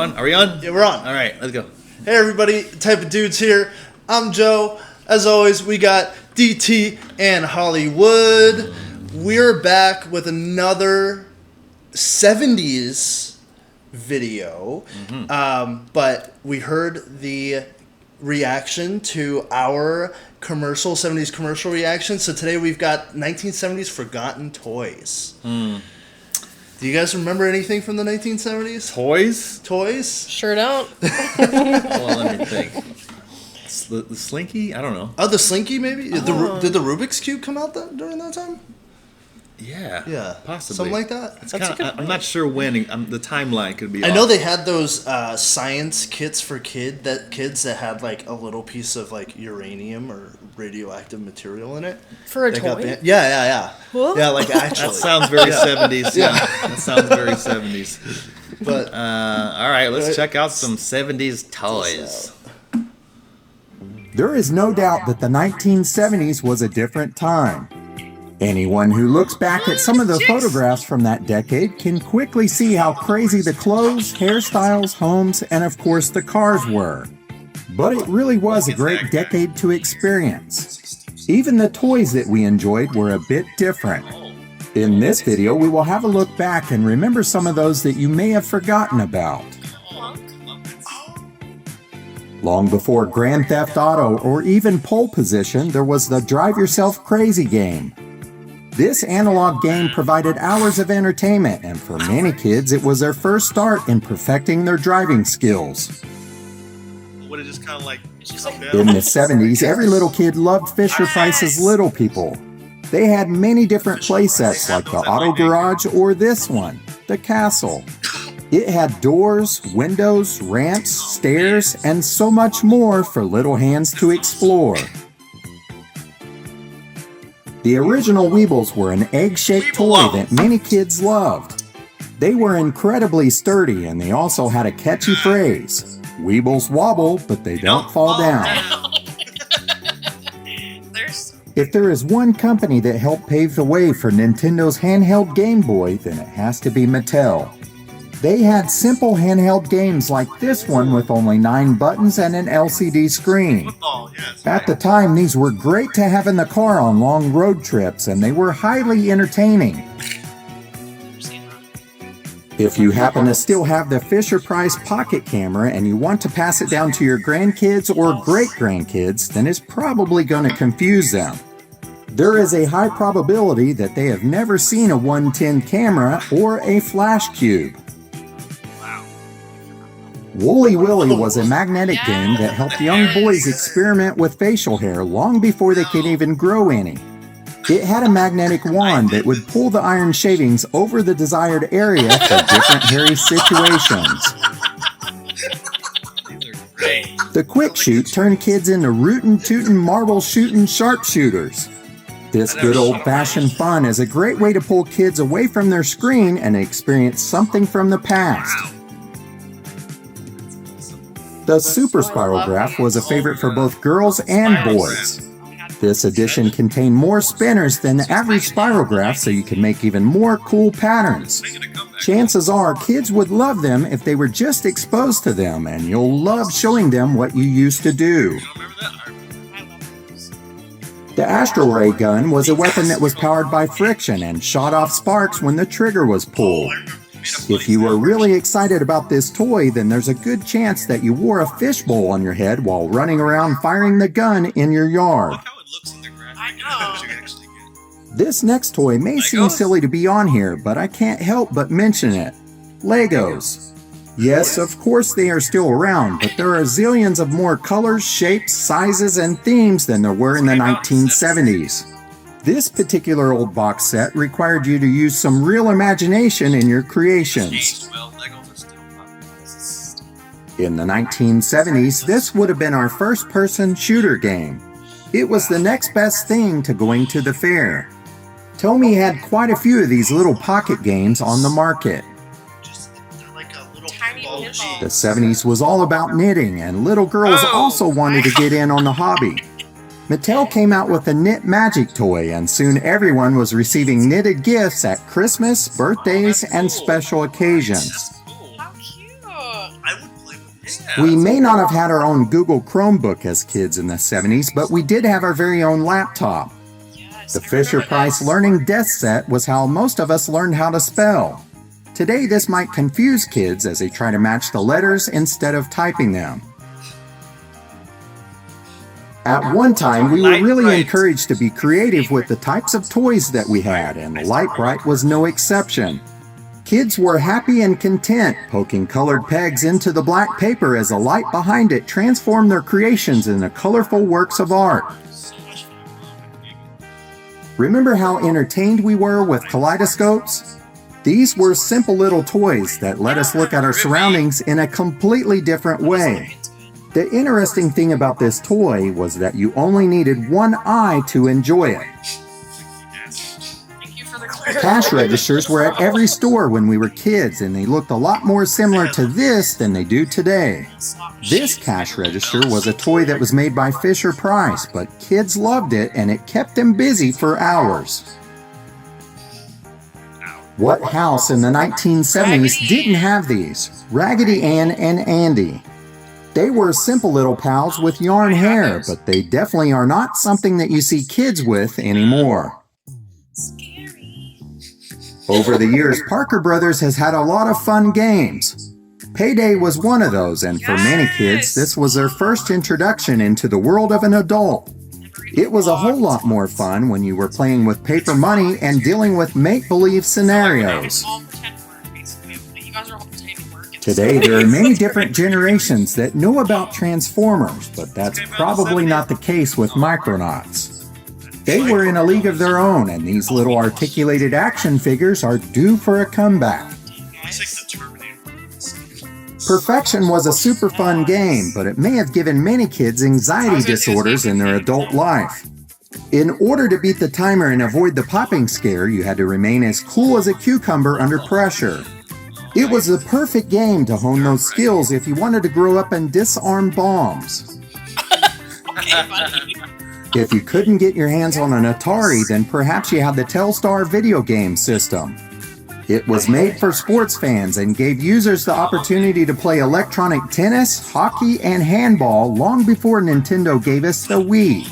Are we on? Yeah, we're on. All right, let's go. Hey everybody, Type of Dudes here. I'm Joe. As always, we got DT and Hollywood. We're back with another 70s video. But we heard the reaction to our 70s commercial reaction. So today we've got 1970s forgotten toys. Do you guys remember anything from the 1970s? Toys? Sure don't. Well, let me think. The Slinky? I don't know. Oh, the Slinky maybe? Did the Rubik's Cube come out during that time? Yeah, possibly. Something like that? I'm not sure when. The timeline could be I off. know they had those science kits for kids that had like a little piece of like uranium or radioactive material in it. For a toy? Yeah. What? Yeah, like actually. That sounds very 70s. Yeah, that sounds very 70s. But all right, let's check out some 70s toys. There is no doubt that the 1970s was a different time. Anyone who looks back at some of the photographs from that decade can quickly see how crazy the clothes, hairstyles, homes, and of course the cars were. But it really was a great decade to experience. Even the toys that we enjoyed were a bit different. In this video, we will have a look back and remember some of those that you may have forgotten about. Long before Grand Theft Auto or even Pole Position, there was the Drive Yourself Crazy game. This analog game provided hours of entertainment, and for many kids, it was their first start in perfecting their driving skills. Would it just kind of like In the 70s, every little kid loved Fisher-Price's Little People. They had many different play sets like the Auto Garage or this one, the Castle. It had doors, windows, ramps, stairs, and so much more for little hands to explore. The original Weebles were an egg-shaped toy that many kids loved. They were incredibly sturdy, and they also had a catchy phrase, "Weebles wobble, but they don't fall down." If there is one company that helped pave the way for Nintendo's handheld Game Boy, then it has to be Mattel. They had simple handheld games like this one with only 9 buttons and an LCD screen. At the time, these were great to have in the car on long road trips, and they were highly entertaining. If you happen to still have the Fisher-Price pocket camera and you want to pass it down to your grandkids or great-grandkids, then it's probably going to confuse them. There is a high probability that they have never seen a 110 camera or a flash cube. Woolly Willy was a magnetic game that helped young boys experiment with facial hair long before they could even grow any. It had a magnetic wand that would pull the iron shavings over the desired area for different hairy situations. The Quick Shoot turned kids into rootin'-tootin' marble-shootin' sharpshooters. This good old-fashioned fun is a great way to pull kids away from their screen and experience something from the past. The Super Spirograph was a favorite for both girls and boys. This edition contained more spinners than the average spirograph, so you can make even more cool patterns. Chances are kids would love them if they were just exposed to them, and you'll love showing them what you used to do. The Astral Ray gun was a weapon that was powered by friction and shot off sparks when the trigger was pulled. If you were really excited about this toy, then there's a good chance that you wore a fishbowl on your head while running around firing the gun in your yard. This next toy may seem silly to be on here, but I can't help but mention it. Legos. Yes, of course they are still around, but there are zillions of more colors, shapes, sizes, and themes than there were in the 1970s. This particular old box set required you to use some real imagination in your creations. In the 1970s, this would have been our first-person shooter game. It was the next best thing to going to the fair. Tomy had quite a few of these little pocket games on the market. The 70s was all about knitting, and little girls also wanted to get in on the hobby. Mattel came out with a knit magic toy, and soon everyone was receiving knitted gifts at Christmas, birthdays, and special occasions. How cute! I We may not have had our own Google Chromebook as kids in the 70s, but we did have our very own laptop. The Fisher-Price Learning Desk Set was how most of us learned how to spell. Today, this might confuse kids as they try to match the letters instead of typing them. At one time, we were really encouraged to be creative with the types of toys that we had, and the Typewriter was no exception. Kids were happy and content, poking colored pegs into the black paper as the light behind it transformed their creations into colorful works of art. Remember how entertained we were with Kaleidoscopes? These were simple little toys that let us look at our surroundings in a completely different way. The interesting thing about this toy was that you only needed one eye to enjoy it. Cash registers were at every store when we were kids, and they looked a lot more similar to this than they do today. This cash register was a toy that was made by Fisher-Price, but kids loved it and it kept them busy for hours. What house in the 1970s didn't have these? Raggedy Ann and Andy. They were simple little pals with yarn hair, but they definitely are not something that you see kids with anymore. Over the years, Parker Brothers has had a lot of fun games. Payday was one of those, and for many kids, this was their first introduction into the world of an adult. It was a whole lot more fun when you were playing with paper money and dealing with make-believe scenarios. Today, there are many different generations that know about Transformers, but that's probably not the case with Micronauts. They were in a league of their own, and these little articulated action figures are due for a comeback. Perfection was a super fun game, but it may have given many kids anxiety disorders in their adult life. In order to beat the timer and avoid the popping scare, you had to remain as cool as a cucumber under pressure. It was the perfect game to hone those skills if you wanted to grow up and disarm bombs. If you couldn't get your hands on an Atari, then perhaps you had the TStar video game system. It was made for sports fans and gave users the opportunity to play electronic tennis, hockey, and handball long before Nintendo gave us the Wii.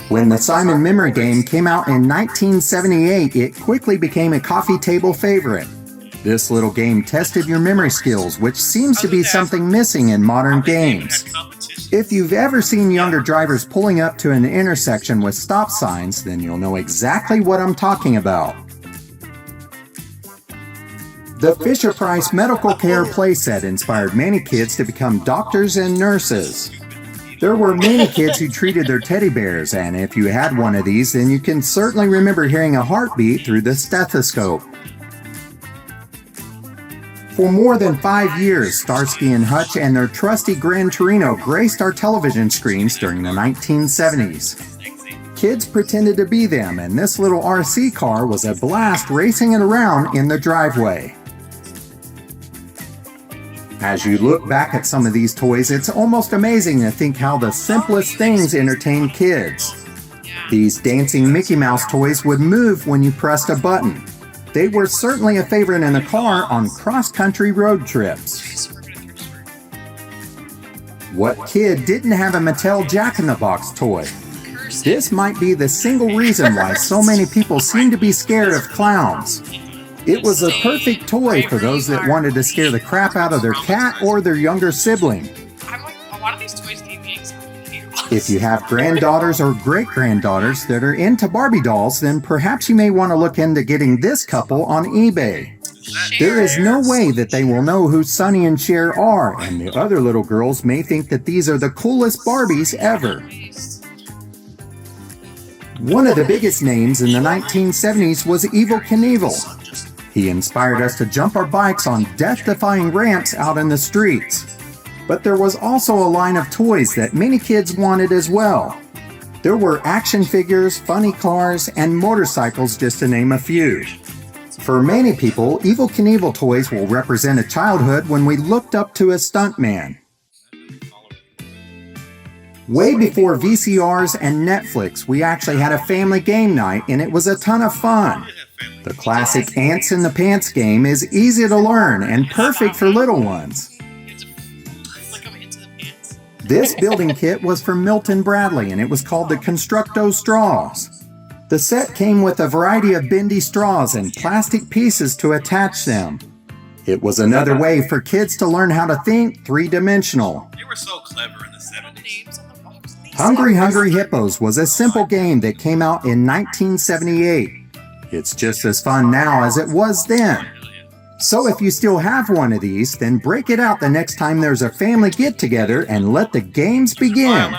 When the Simon Memory game came out in 1978, it quickly became a coffee table favorite. This little game tested your memory skills, which seems to be something missing in modern games. If you've ever seen younger drivers pulling up to an intersection with stop signs, then you'll know exactly what I'm talking about. The Fisher-Price Medical Care playset inspired many kids to become doctors and nurses. There were many kids who treated their teddy bears, and if you had one of these, then you can certainly remember hearing a heartbeat through the stethoscope. For more than 5 years, Starsky and Hutch and their trusty Gran Torino graced our television screens during the 1970s. Kids pretended to be them, and this little RC car was a blast racing it around in the driveway. As you look back at some of these toys, it's almost amazing to think how the simplest things entertained kids. These dancing Mickey Mouse toys would move when you pressed a button. They were certainly a favorite in the car on cross-country road trips. What kid didn't have a Mattel Jack-in-the-Box toy? This might be the single reason why so many people seem to be scared of clowns. It was a perfect toy for those that wanted to scare the crap out of their cat or their younger sibling. A lot of these toys gave me anxiety. If you have granddaughters or great-granddaughters that are into Barbie dolls, then perhaps you may want to look into getting this couple on eBay. There is no way that they will know who Sonny and Cher are, and the other little girls may think that these are the coolest Barbies ever. One of the biggest names in the 1970s was Evel Knievel. He inspired us to jump our bikes on death-defying ramps out in the streets. But there was also a line of toys that many kids wanted as well. There were action figures, funny cars, and motorcycles, just to name a few. For many people, Evel Knievel toys will represent a childhood when we looked up to a Stunt Man. Way before VCRs and Netflix, we actually had a family game night, and it was a ton of fun. The classic Ants in the Pants game is easy to learn and perfect for little ones. You have to flick them into the pants. This building kit was from Milton Bradley, and it was called the Constructo straws. The set came with a variety of bendy straws and plastic pieces to attach them. It was another way for kids to learn how to think three-dimensional. They were so clever in the 70s. Names on the box. Hungry Hippos was a simple game that came out in 1978. It's just as fun now as it was then. So if you still have one of these, then break it out the next time there's a family get-together and let the games begin.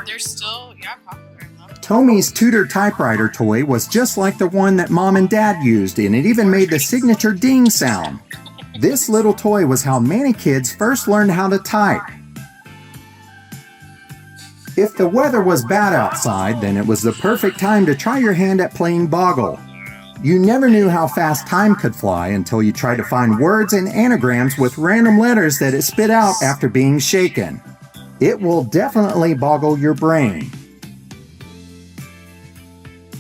They're still, popular. I love them. Tommy's Tudor typewriter toy was just like the one that Mom and Dad used, and it even made the signature ding sound. This little toy was how many kids first learned how to type. If the weather was bad outside, then it was the perfect time to try your hand at playing Boggle. You never knew how fast time could fly until you tried to find words and anagrams with random letters that it spit out after being shaken. It will definitely boggle your brain.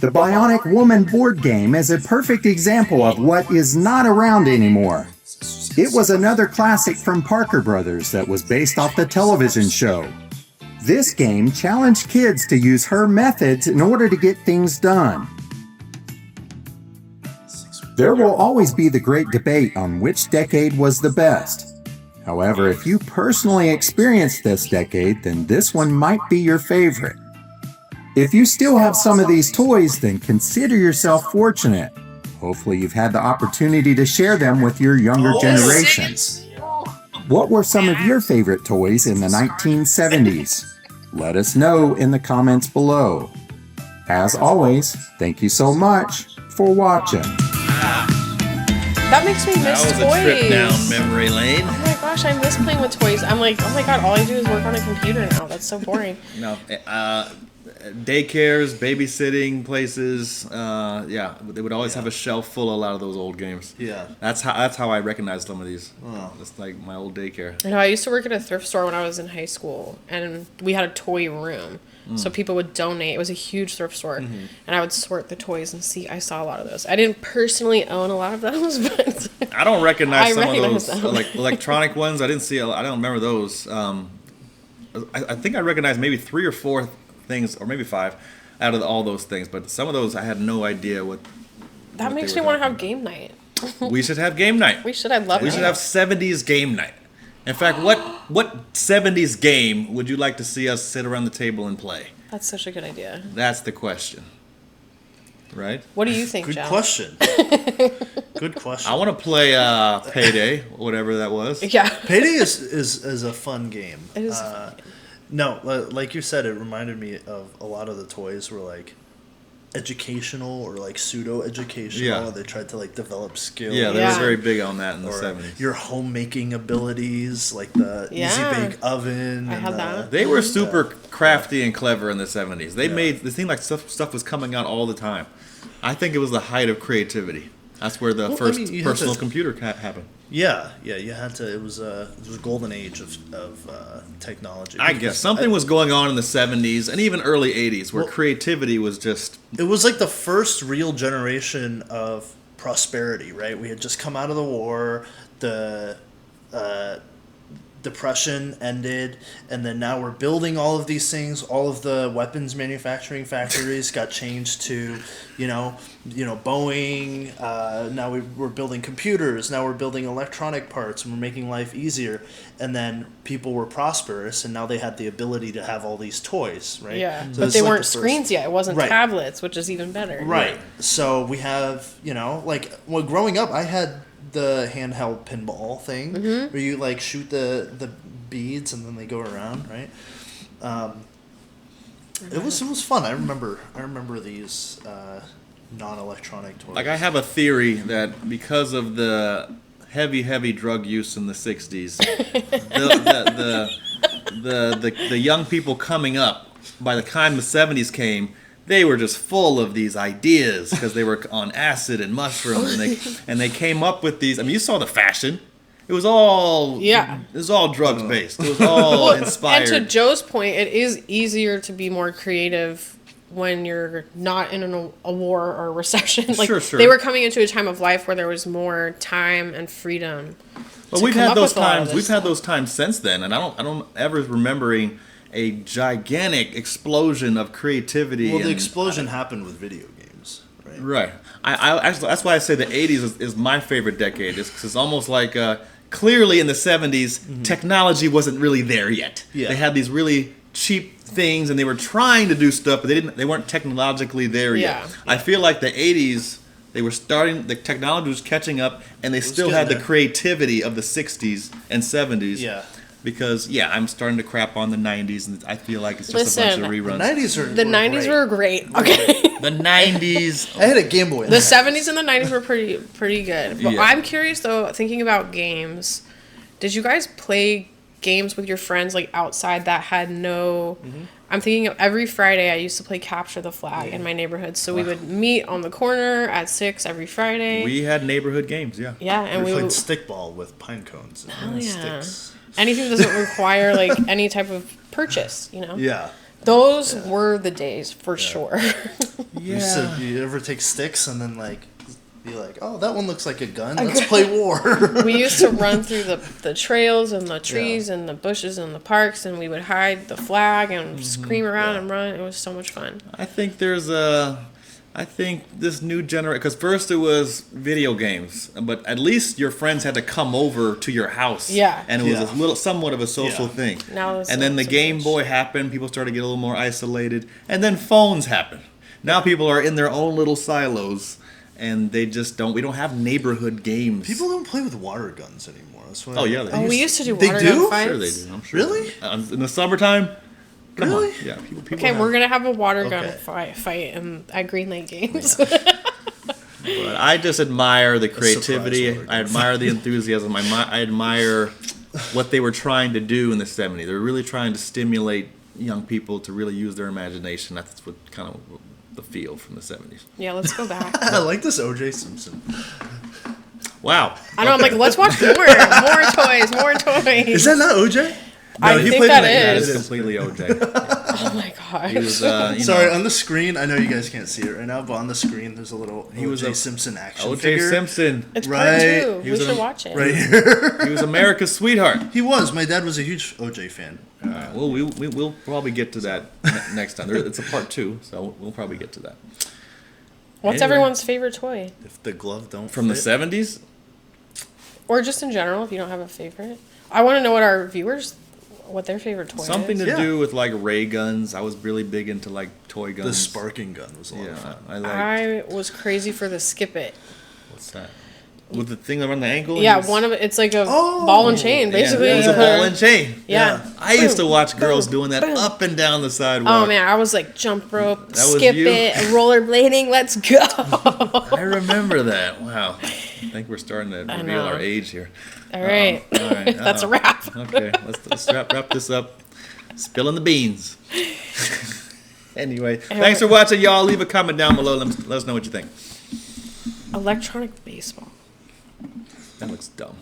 The Bionic Woman board game is a perfect example of what is not around anymore. It was another classic from Parker Brothers that was based off the television show. This game challenged kids to use her methods in order to get things done. There will always be the great debate on which decade was the best. However, if you personally experienced this decade, then this one might be your favorite. If you still have some of these toys, then consider yourself fortunate. Hopefully you've had the opportunity to share them with your younger generations. What were some of your favorite toys in the 1970s? Let us know in the comments below. As always, thank you so much for watching. That makes me miss That was toys. a trip down memory lane. Oh my gosh, I miss playing with toys. I'm like, oh my god, all I do is work on a computer now. That's so boring. No, daycares, babysitting places. They would always have a shelf full of a lot of those old games. Yeah. That's how I recognize some of these. Oh. It's like my old daycare. I know, I used to work at a thrift store when I was in high school, and we had a toy room. So people would donate. It was a huge thrift store, and I would sort the toys and see. I saw a lot of those. I didn't personally own a lot of those, but I don't recognize I some recognize of those them. like electronic ones. I didn't see. I don't remember those. I think I recognize maybe 3 or 4 things, or maybe 5, out of all those things. But some of those I had no idea what. that what makes they me were want to doing. have game night. We should have game night. We should. I'd love We it. should have 70s game night. In fact, what 70s game would you like to see us sit around the table and play? That's such a good idea. That's the question. Right? What do you think, Good John? question. Good question. I want to play Payday, whatever that was. Yeah. Payday is a fun game. It is a fun game. No, like you said, it reminded me of a lot of the toys were like educational or like pseudo educational. Yeah. They tried to like develop skills. Yeah, they Yeah. were very big on that in the Or 70s. your homemaking abilities, like the Yeah. easy bake oven. I and had the- that. They were super crafty and clever in the 70s. They Yeah. made it seemed like stuff was coming out all the time. I think it was the height of creativity. That's where the Well, I first mean, you had personal to- computer happened. Yeah, you had to. It was a golden age of technology. I guess something was going on in the 70s and even early 80s where Well- creativity was just It was like the first real generation of prosperity, right? We had just come out of the war, the Depression ended, and then now we're building all of these things. All of the weapons manufacturing factories got changed to, Boeing. Now we're building computers. Now we're building electronic parts, and we're making life easier. And then people were prosperous, and now they had the ability to have all these toys, right? Yeah. So But it's they like weren't the first- screens yet. It wasn't Right. tablets, which is even better. Right. So we have, growing up, I had the handheld pinball thing where you like shoot the beads and then they go around, right? It was fun. I remember these non-electronic toys. like I have a theory that because of the heavy drug use in the 60s, the young people coming up, by the time the 70s came, they were just full of these ideas because they were on acid and mushrooms, and they came up with these. I mean, you saw the fashion. It was all drugs based. It was all inspired. And to Joe's point, it is easier to be more creative when you're not in a war or a recession. Like Sure. they were coming into a time of life where there was more time and freedom. But to we've come had up those with a lot of times. this We've had stuff. those times since then, and I don't ever remembering a gigantic explosion of creativity. Well, the and- explosion happened with video games, right? Right. I actually, that's why I say the 80s is my favorite decade. It's almost like clearly in the 70s, technology wasn't really there yet. Yeah. They had these really cheap things, and they were trying to do stuff, but they weren't technologically there Yeah. yet. I feel like the 80s, they were starting, the technology was catching up, and they still had getting the there. creativity of the 60s and 70s. Yeah. Because I'm starting to crap on the 90s, and I feel like it's just a Listen, bunch of The reruns. 90s are The 90s great. were great. Okay. The 90s. I had a Game Boy. in The that. 70s and the 90s were pretty good. But Yeah. I'm curious though, thinking about games, did you guys play games with your friends like outside that had no I'm thinking of every Friday I used to play Capture the Flag in my neighborhood. So we would meet on the corner at 6 every Friday. We had neighborhood games, yeah. yeah, and We we played would stickball with pine cones and yeah. sticks. anything that doesn't require like any type of purchase, you know? Yeah. Those were the days for sure. You ever take sticks and then like be like, oh, that one looks like a gun. Let's play war. We used to run through the trails and the trees and the bushes and the parks, and we would hide the flag and scream around and run. It was so much fun. I think I think this new generation, because first it was video games, but at least your friends had to come over to your house. Yeah. And it was Yeah. a little, somewhat of a social Yeah. thing. Now it's and then the so Game much. Boy happened, people started to get a little more isolated, and then phones happened. Now people are in their own little silos, and we don't have neighborhood games. People don't play with water guns anymore. That's what Oh, yeah, they Oh, we used to do They water do? gun fights. Sure they do, I'm sure. Really? In the summertime? Come Really? on. Yeah, people Okay, we're gonna have a water gun Okay. fight at Green Lake Games. But I just admire the creativity. surprise water I gun admire the enthusiasm. I admire what they were trying to do in the 70s. They were really trying to stimulate young people to really use their imagination. That's what kind of the feel from the 70s. Yeah, let's go back. I like this O.J. Simpson. Wow. I know. I'm like, let's watch more toys, more toys. Is that not O.J.? I he think played that That is. is completely OJ. Oh my gosh. He was, Sorry, on the screen, I know you guys can't see it right now, but on the screen there's a little He was O.J. a- Simpson action OJ figure. Simpson. It's right. part 2. He We was should an- watch it. Right here. He was America's sweetheart. He was. My dad was a huge O.J. fan. Well, we'll probably get to that next time. It's a part 2, so we'll probably get to that. What's Anyway. everyone's favorite toy? If the glove don't From the fit. 70s? Or just in general, if you don't have a favorite. I want to know what their favorite toy Something is. to Yeah. do with like ray guns. I was really big into like toy guns. The sparking gun was a lot of Yeah, fun. I like. I was crazy for the Skip It. What's that? With the thing around the ankle? Yeah, He's- one of it. It's like a Oh! ball and chain, basically. Yeah, it's You a put ball her- and chain. Yeah. I used to Boom, watch girls boom, doing that boom. up and down the sidewalk. Oh man, I was like jump rope, That was skip you? it, rollerblading. Let's go. I remember that. Wow. I think we're starting to reveal know. our age here. All right, All right. that's a wrap. Okay, let's wrap this up. Spilling the beans. Anyway, thanks for watching, y'all. Leave a comment down below. Let us know what you think. Electronic baseball. That looks dumb.